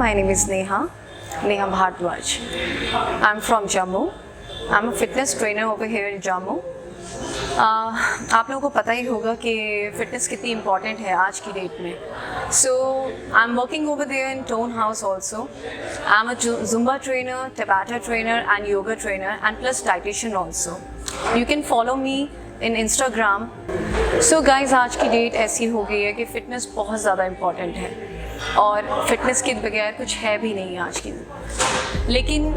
my name is Neha Bhardwaj. I'm from Jammu. I'm a fitness trainer over here in Jammu. आप लोगों को पता ही होगा कि फ़िटनेस कितनी इम्पॉर्टेंट है आज की डेट में. So I'm working over there in Tone House also. I'm a Zumba trainer, Tabata trainer and yoga trainer and plus dietitian also. You can follow me in Instagram. So guys, आज की date ऐसी हो गई है कि fitness बहुत ज़्यादा important है और फिटनेस के बगैर कुछ है भी नहीं आज की. लेकिन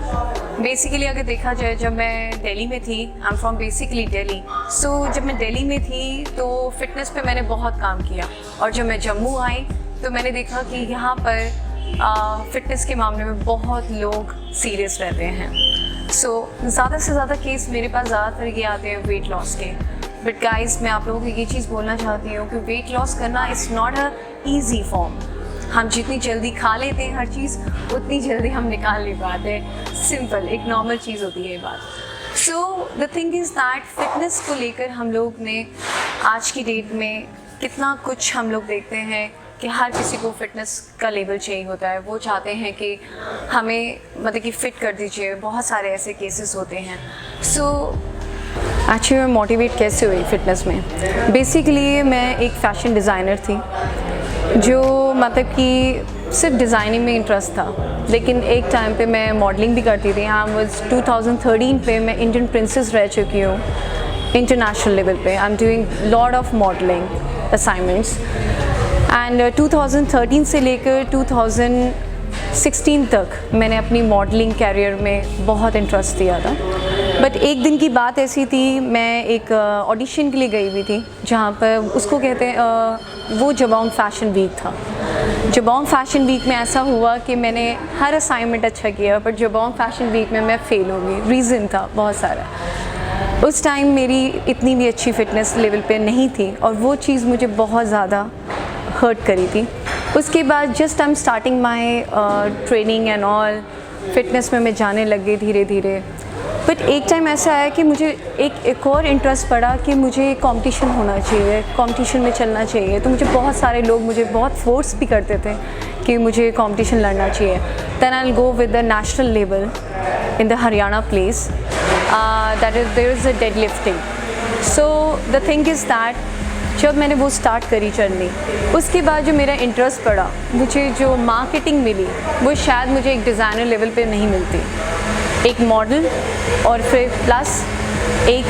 बेसिकली अगर देखा जाए, जब मैं दिल्ली में थी, I am from basically Delhi, so जब मैं दिल्ली में थी तो फिटनेस पे मैंने बहुत काम किया. और जब मैं जम्मू आई तो मैंने देखा कि यहाँ पर फिटनेस के मामले में बहुत लोग सीरियस रहते हैं. सो ज़्यादा से ज़्यादा केस मेरे पास ज़्यादातर ये आते हैं वेट लॉस के. बट गाइस, मैं आप लोगों को ये चीज़ बोलना चाहती हूँ कि वेट लॉस करना is not a easy form. हम जितनी जल्दी खा लेते हैं हर चीज़, उतनी जल्दी हम निकाल नहीं पाते. सिंपल एक नॉर्मल चीज़ होती है ये बात. सो the thing is that fitness को लेकर हम लोग ने आज की डेट में कितना कुछ हम लोग देखते हैं कि हर किसी को फिटनेस का लेवल चाहिए होता है. वो चाहते हैं कि हमें मतलब कि फ़िट कर दीजिए. बहुत सारे ऐसे केसेस होते हैं. सो एक्चुअली मैं मोटिवेट कैसे हुई फिटनेस में? बेसिकली मैं एक फ़ैशन डिज़ाइनर थी जो मतलब कि सिर्फ डिज़ाइनिंग में इंटरेस्ट था, लेकिन एक टाइम पे मैं मॉडलिंग भी करती थी. आई वाज 2013 पे मैं इंडियन प्रिंसेस रह चुकी हूँ इंटरनेशनल लेवल पे. I am doing lot of modelling assignments and 2013 से लेकर 2016 तक मैंने अपनी मॉडलिंग कैरियर में बहुत इंटरेस्ट दिया था. बट एक दिन की बात ऐसी थी, मैं एक ऑडिशन के लिए गई हुई थी जहाँ पर उसको कहते हैं वो जबोंग फैशन वीक था. जबोंग फैशन वीक में ऐसा हुआ कि मैंने हर असाइनमेंट अच्छा किया, बट जबोंग फैशन वीक में मैं फ़ेल हो गई. रीज़न था बहुत सारा. उस टाइम मेरी इतनी भी अच्छी फ़िटनेस लेवल पे नहीं थी और वो चीज़ मुझे बहुत ज़्यादा हर्ट करी थी. उसके बाद just I am starting my training and all, fitness में मैं जाने लग गई धीरे धीरे. बट एक टाइम ऐसा आया कि मुझे एक और इंटरेस्ट पड़ा कि मुझे कंपटीशन होना चाहिए, कंपटीशन में चलना चाहिए. तो मुझे बहुत सारे लोग मुझे बहुत फोर्स भी करते थे कि मुझे कंपटीशन लड़ना चाहिए. Then I will go with the national level in the Haryana place, that is there is a dead lifting. So the thing is that जब मैंने वो स्टार्ट करी चलनी, उसके बाद जो मेरा इंटरेस्ट पड़ा, मुझे जो मार्केटिंग मिली वो शायद मुझे एक डिज़ाइनर लेवल पे नहीं मिलती. एक मॉडल और फिर प्लस एक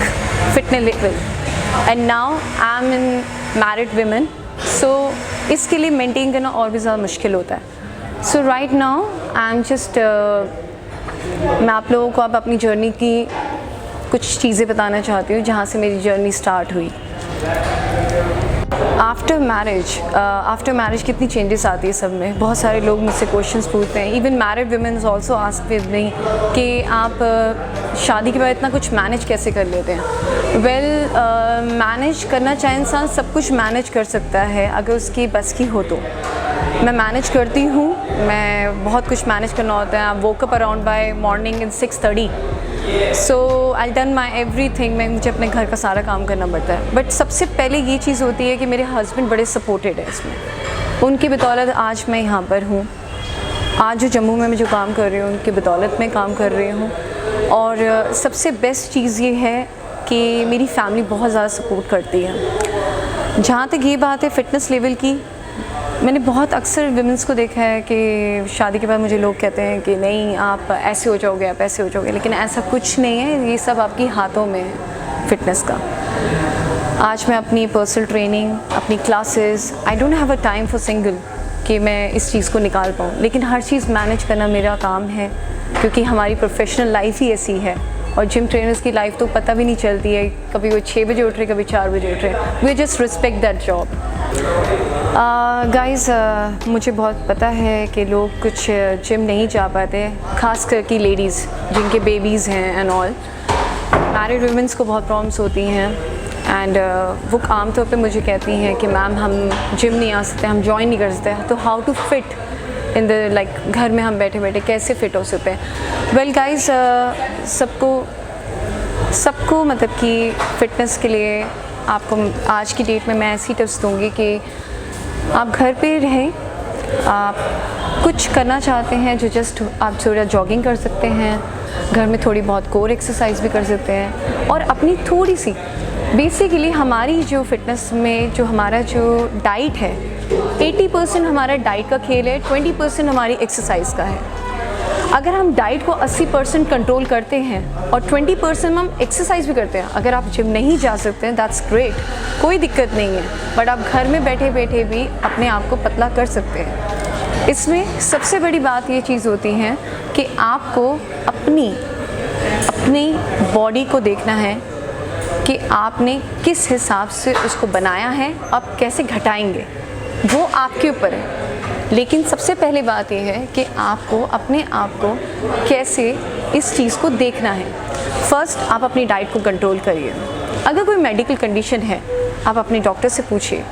fitness level. And now I am in married women, so इसके लिए मेंटेन करना और भी ज़्यादा मुश्किल होता है. So right now I am just मैं आप लोगों को अब अपनी जर्नी की कुछ चीज़ें बताना चाहती हूँ जहाँ से मेरी जर्नी स्टार्ट हुई. आफ्टर मैरिज कितनी चेंजेस आती है सब में. बहुत सारे लोग मुझसे क्वेश्चंस पूछते हैं. Even married womens also ask with me कि आप शादी के बाद इतना कुछ मैनेज कैसे कर लेते हैं. वेल, मैनेज करना चाहे इंसान सब कुछ मैनेज कर सकता है अगर उसकी बस की हो तो. मैं मैनेज करती हूँ, मैं बहुत कुछ मैनेज करना होता है. I woke up around by morning in 6:30. So I done my every thing. मैं मुझे अपने घर का सारा काम करना पड़ता है. बट सबसे पहले ये चीज़ होती है कि मेरे हस्बैंड बड़े सपोर्टेड है इसमें. उनकी बदौलत आज मैं यहाँ पर हूँ. आज जो जम्मू में मैं जो काम कर रही हूँ उनकी बदौलत मैं काम कर रही हूँ. और सबसे बेस्ट चीज़ ये है कि मेरी फैमिली बहुत ज़्यादा सपोर्ट करती है. जहाँ तक ये बात है फ़िटनेस लेवल की, मैंने बहुत अक्सर विमेंस को देखा है कि शादी के बाद मुझे लोग कहते हैं कि नहीं आप ऐसे हो जाओगे, आप ऐसे हो जाओगे. लेकिन ऐसा कुछ नहीं है. ये सब आपकी हाथों में है फिटनेस का. आज मैं अपनी पर्सनल ट्रेनिंग, अपनी classes, I don't have a time for single कि मैं इस चीज़ को निकाल पाऊँ. लेकिन हर चीज़ मैनेज करना मेरा काम है क्योंकि हमारी प्रोफेशनल लाइफ ही ऐसी है. और जिम ट्रेनर्स की लाइफ तो पता भी नहीं चलती है. कभी वो 6 बजे उठ रहे, कभी 4 बजे उठ रहे. We just respect that job. Guys, मुझे बहुत पता है कि लोग कुछ जिम नहीं जा पाते, ख़ास करके लेडीज़ जिनके बेबीज़ हैं एंड ऑल. मैरिड वुमेंस को बहुत प्रॉब्लम्स होती हैं एंड वो आमतौर पे मुझे कहती हैं कि मैम हम जिम नहीं आ सकते, हम जॉइन नहीं कर सकते. तो how to fit in the like घर में हम बैठे बैठे कैसे फ़िट हो सकते हैं. वेल गाइस, सबको मतलब कि फ़िटनेस के लिए आपको आज की डेट में मैं ऐसी टिप्स दूँगी कि आप घर पे रहें, आप कुछ करना चाहते हैं जो जस्ट आप थोड़ा जॉगिंग कर सकते हैं, घर में थोड़ी बहुत कोर एक्सरसाइज भी कर सकते हैं, और अपनी थोड़ी सी बेसिकली हमारी जो फिटनेस में जो हमारा जो डाइट है 80% हमारा डाइट का खेल है, 20% हमारी एक्सरसाइज का है। अगर हम डाइट को 80% कंट्रोल करते हैं और 20% हम एक्सरसाइज भी करते हैं, अगर आप जिम नहीं जा सकते हैं दैट्स ग्रेट, कोई दिक्कत नहीं है, बट आप घर में बैठे बैठे भी अपने आप को पतला कर सकते हैं। इसमें सबसे बड़ी बात ये चीज़ होती है कि आपको अपनी बॉडी को देखना है कि आपने किस हिसाब से उसको बनाया है, आप कैसे घटाएंगे वो आपके ऊपर है। लेकिन सबसे पहले बात यह है कि आपको अपने आप को कैसे इस चीज़ को देखना है। फर्स्ट आप अपनी डाइट को कंट्रोल करिए। अगर कोई मेडिकल कंडीशन है आप अपने डॉक्टर से पूछिए,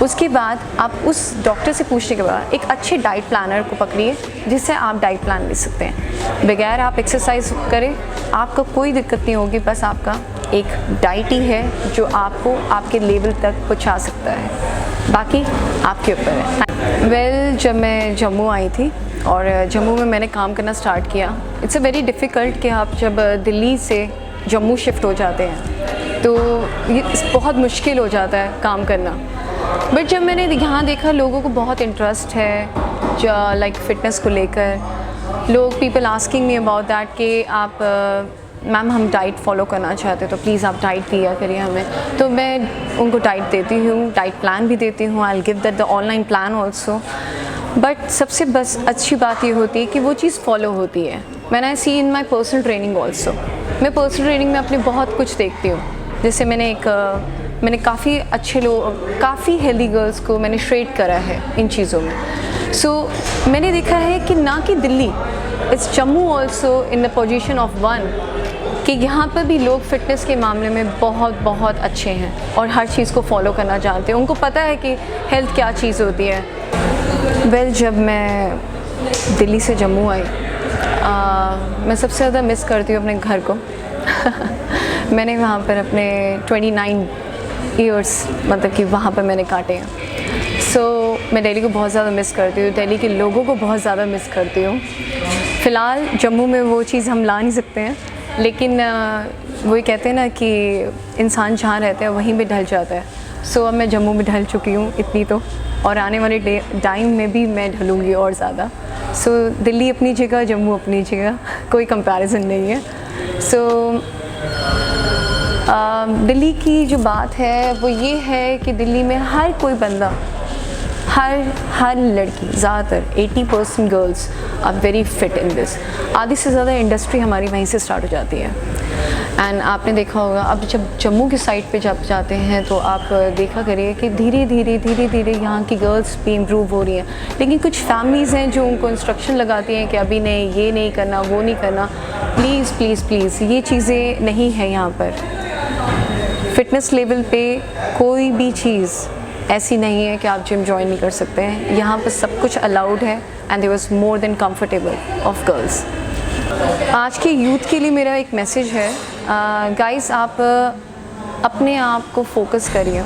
उसके बाद आप उस डॉक्टर से पूछने के बाद एक अच्छे डाइट प्लानर को पकड़िए जिससे आप डाइट प्लान ले सकते हैं। बगैर आप एक्सरसाइज करें आपको कोई दिक्कत नहीं होगी, बस आपका एक डाइट ही है जो आपको आपके लेवल तक पहुंचा सकता है, बाकी आपके ऊपर है। वेल, जब मैं जम्मू आई थी और जम्मू में मैंने काम करना स्टार्ट किया, इट्स अ वेरी डिफ़िकल्ट कि आप जब दिल्ली से जम्मू शिफ्ट हो जाते हैं तो ये बहुत मुश्किल हो जाता है काम करना। बट जब मैंने यहाँ देखा लोगों को बहुत इंटरेस्ट है जो लाइक फ़िटनेस को लेकर, लोग people asking me about that कि आप मैम हम डाइट फॉलो करना चाहते तो प्लीज़ आप डाइट दिया करिए हमें। तो मैं उनको डाइट देती हूँ, डाइट प्लान भी देती हूँ, I will give that the online plan also. But सबसे बस अच्छी बात ये होती है कि वो चीज़ फॉलो होती है। मैंने आई सी इन माई पर्सनल ट्रेनिंग ऑल्सो, मैं पर्सनल ट्रेनिंग में अपने बहुत कुछ देखती हूँ। जैसे मैंने काफ़ी अच्छे लोग, काफ़ी हेल्दी गर्ल्स को मैंने श्रेड करा है इन चीज़ों में। सो मैंने देखा है कि ना कि Delhi, it's Jammu also in the position of one, कि यहाँ पर भी लोग फ़िटनेस के मामले में बहुत अच्छे हैं और हर चीज़ को फॉलो करना जानते हैं। उनको पता है कि हेल्थ क्या चीज़ होती है। वेल, जब मैं दिल्ली से जम्मू आई मैं सबसे ज़्यादा मिस करती हूँ अपने घर को। मैंने वहाँ पर अपने 29 ईयर्स मतलब कि वहाँ पर मैंने काटे हैं। सो मैं दिल्ली को बहुत ज़्यादा मिस करती हूँ, दिल्ली के लोगों को बहुत ज़्यादा मिस करती हूँ। फ़िलहाल जम्मू में वो चीज़ हम ला नहीं सकते हैं, लेकिन वही कहते हैं ना कि इंसान जहाँ रहता है वहीं पे ढल जाता है। सो अब मैं जम्मू में ढल चुकी हूँ इतनी तो, और आने वाले टाइम में भी मैं ढलूँगी और ज़्यादा। सो दिल्ली अपनी जगह, जम्मू अपनी जगह, कोई कंपैरिजन नहीं है। सो दिल्ली की जो बात है वो ये है कि दिल्ली में हर कोई बंदा, हर लड़की, ज़्यादातर 80% girls are very fit in this. आधी से ज़्यादा इंडस्ट्री हमारी वहीं से स्टार्ट हो जाती है। एंड आपने देखा होगा अब जब जम्मू की साइड पे जब जाते हैं तो आप देखा करिए कि धीरे धीरे यहाँ की गर्ल्स भी इम्प्रूव हो रही हैं। लेकिन कुछ फैमिलीज़ हैं जो उनको इंस्ट्रक्शन लगाती हैं कि अभी नहीं, ये नहीं करना, वो नहीं करना। प्लीज़ प्लीज़ प्लीज़ ये चीज़ें नहीं है यहाँ पर। फ़िटनेस लेवल पे कोई भी चीज़ ऐसी नहीं है कि आप जिम ज्वाइन नहीं कर सकते हैं। यहाँ पर सब कुछ अलाउड है and there was more than comfortable of girls. आज के यूथ के लिए मेरा एक मैसेज है, गाइस आप अपने आप को फोकस करिए,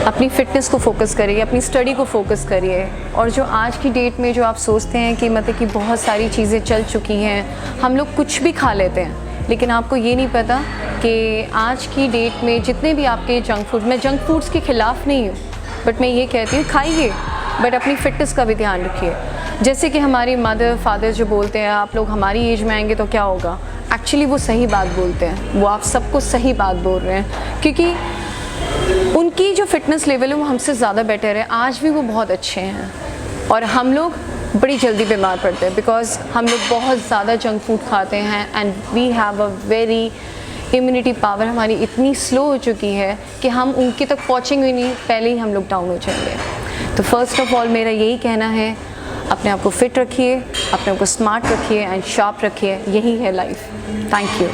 अपनी फ़िटनेस को फोकस करिए, अपनी स्टडी को फोकस करिए। और जो आज की डेट में जो आप सोचते हैं कि मतलब कि बहुत सारी चीज़ें चल चुकी हैं, हम लोग कुछ भी खा लेते हैं, लेकिन आपको ये नहीं पता कि आज की डेट में जितने भी आपके जंक फूड, मैं जंक फूड्स के ख़िलाफ़ नहीं हूँ, बट मैं ये कहती हूँ खाइए, बट अपनी फ़िटनेस का भी ध्यान रखिए। जैसे कि हमारी मदर फादर जो बोलते हैं आप लोग हमारी एज में आएंगे तो क्या होगा, एक्चुअली वो सही बात बोलते हैं, वो आप सबको सही बात बोल रहे हैं, क्योंकि उनकी जो फ़िटनेस लेवल है वो हमसे ज़्यादा बेटर है। आज भी वो बहुत अच्छे हैं और हम लोग बड़ी जल्दी बीमार पड़ते हैं बिकॉज़ हम लोग बहुत ज़्यादा जंक फूड खाते हैं and we have a very immunity power हमारी इतनी स्लो हो चुकी है कि हम उनके तक पहुँचेंगे नहीं, पहले ही हम लोग डाउन हो जाएंगे। तो फर्स्ट ऑफ ऑल मेरा यही कहना है, अपने आप को फिट रखिए, अपने आप को स्मार्ट रखिए एंड शार्प रखिए, यही है लाइफ। Thank you.